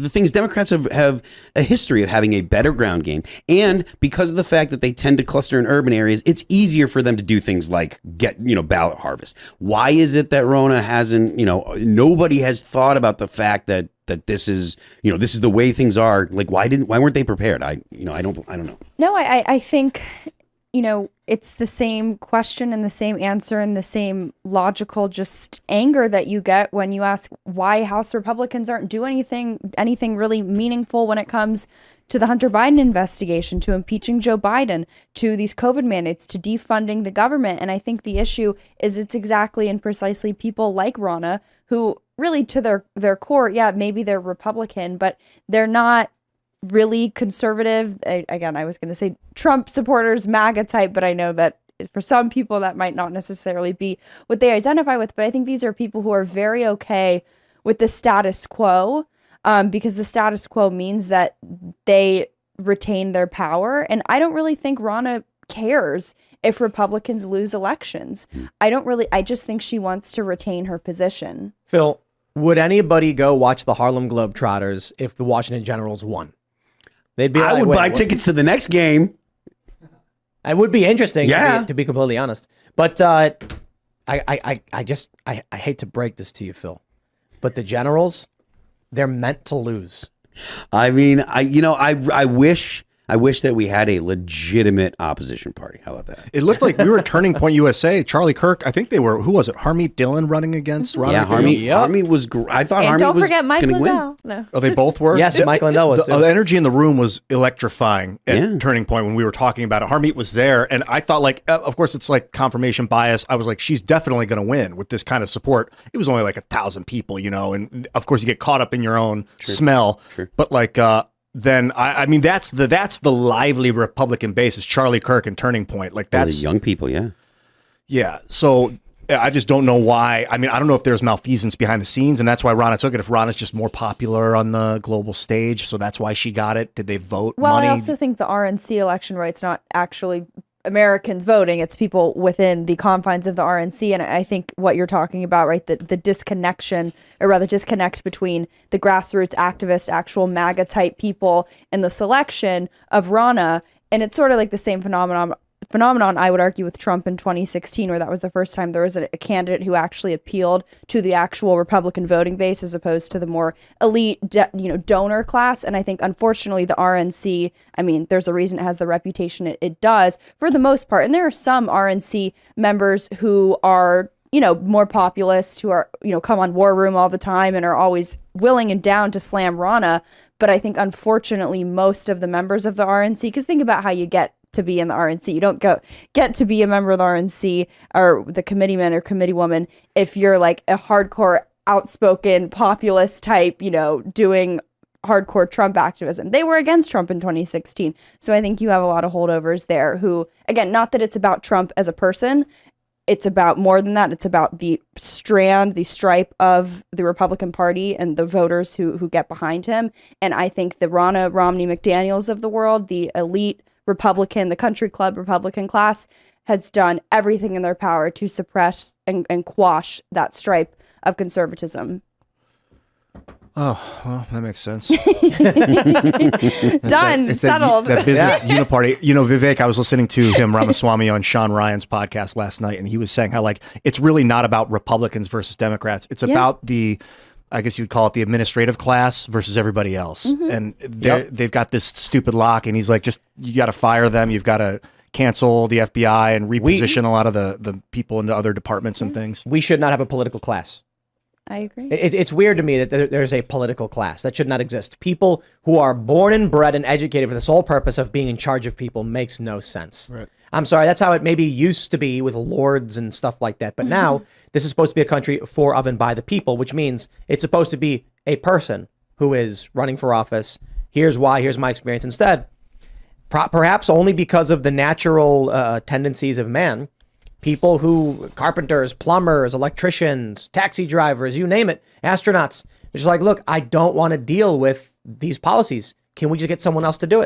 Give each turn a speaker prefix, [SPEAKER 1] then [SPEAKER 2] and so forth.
[SPEAKER 1] the things Democrats have a history of having a better ground game, and because of the fact that they tend to cluster in urban areas, it's easier for them to do things like get ballot harvest. Why is it that Rona hasn't nobody has thought about the fact that this is this is the way things are? Like why weren't they prepared? I don't know.
[SPEAKER 2] No, I think it's the same question and the same answer and the same logical just anger that you get when you ask why House Republicans aren't doing anything really meaningful when it comes to the Hunter Biden investigation, to impeaching Joe Biden, to these COVID mandates, to defunding the government. And I think the issue is it's exactly and precisely people like Ronna who really to their core, yeah, maybe they're Republican, but they're not really conservative. I was going to say Trump supporters, MAGA type, but I know that for some people that might not necessarily be what they identify with. But I think these are people who are very okay with the status quo, because the status quo means that they retain their power. And I don't really think Ronna cares if Republicans lose elections. I just think she wants to retain her position.
[SPEAKER 3] Phil, would anybody go watch the Harlem Globetrotters if the Washington Generals won? They'd be.
[SPEAKER 1] I would buy tickets to the next game.
[SPEAKER 3] It would be interesting,
[SPEAKER 1] yeah,
[SPEAKER 3] to be completely honest. But I hate to break this to you, Phil, but the Generals, they're meant to lose. I mean,
[SPEAKER 1] I wish that we had a legitimate opposition party. How about that?
[SPEAKER 4] It looked like we were Turning Point USA. Charlie Kirk, I think they were. Who was it? Harmeet Dillon running against Ron.
[SPEAKER 1] Yeah, Harmeet was. I thought Harmeet was.
[SPEAKER 2] Don't forget Mike Lindell. No.
[SPEAKER 4] Oh, they both were.
[SPEAKER 3] Yes, Mike Lindell was.
[SPEAKER 4] The energy in the room was electrifying at Turning Point when we were talking about it. Harmeet was there, and I thought, of course, it's like confirmation bias. I was like, she's definitely going to win with this kind of support. It was only like 1,000 people, and of course you get caught up in your own smell. Sure. But then I mean that's the lively Republican base is Charlie Kirk and Turning Point. Like that's
[SPEAKER 1] the young people,
[SPEAKER 4] yeah. So I just don't know why. I mean, I don't know if there's malfeasance behind the scenes, and that's why Ronna took it. If Ronna's just more popular on the global stage, so that's why she got it. Did they vote?
[SPEAKER 2] Well,
[SPEAKER 4] money?
[SPEAKER 2] I also think the RNC election right's not actually Americans voting. It's people within the confines of the RNC. And I think what you're talking about, right, the disconnection, or rather disconnect between the grassroots activist, actual MAGA type people and the selection of Ronna. And it's sort of like the same phenomenon, I would argue, with Trump in 2016, where that was the first time there was a candidate who actually appealed to the actual Republican voting base as opposed to the more elite, donor class. And I think, unfortunately, the RNC, I mean, there's a reason it has the reputation it does for the most part. And there are some RNC members who are, more populist, who are, come on War Room all the time and are always willing and down to slam Ronna. But I think, unfortunately, most of the members of the RNC, because think about how you get to be in the RNC. You don't get to be a member of the RNC or the committeeman or committeewoman if you're like a hardcore, outspoken, populist type, doing hardcore Trump activism. They were against Trump in 2016. So I think you have a lot of holdovers there who, again, not that it's about Trump as a person. It's about more than that. It's about the stripe of the Republican Party and the voters who get behind him. And I think the Ronna Romney McDaniels of the world, the elite Republican, the country club Republican class, has done everything in their power to suppress and quash that stripe of conservatism.
[SPEAKER 4] Oh, well, that makes sense.
[SPEAKER 2] Done. Settled.
[SPEAKER 4] That business uniparty. Vivek, I was listening to him, Ramaswamy, on Sean Ryan's podcast last night, and he was saying how it's really not about Republicans versus Democrats. It's about I guess you'd call it the administrative class versus everybody else. Mm-hmm. And they've got this stupid lock, and he's like, you got to fire them. You've got to cancel the FBI and reposition a lot of the people into other departments and things.
[SPEAKER 3] We should not have a political class.
[SPEAKER 2] I agree.
[SPEAKER 3] It's weird to me that there's a political class. That should not exist. People who are born and bred and educated for the sole purpose of being in charge of people makes no sense. Right. I'm sorry, that's how it maybe used to be with lords and stuff like that. But now this is supposed to be a country for, of, and by the people, which means it's supposed to be a person who is running for office. Here's why, here's my experience. Instead, perhaps only because of the natural tendencies of man, people who, carpenters, plumbers, electricians, taxi drivers, you name it, astronauts, they're just like, look, I don't want to deal with these policies. Can we just get someone else to do it?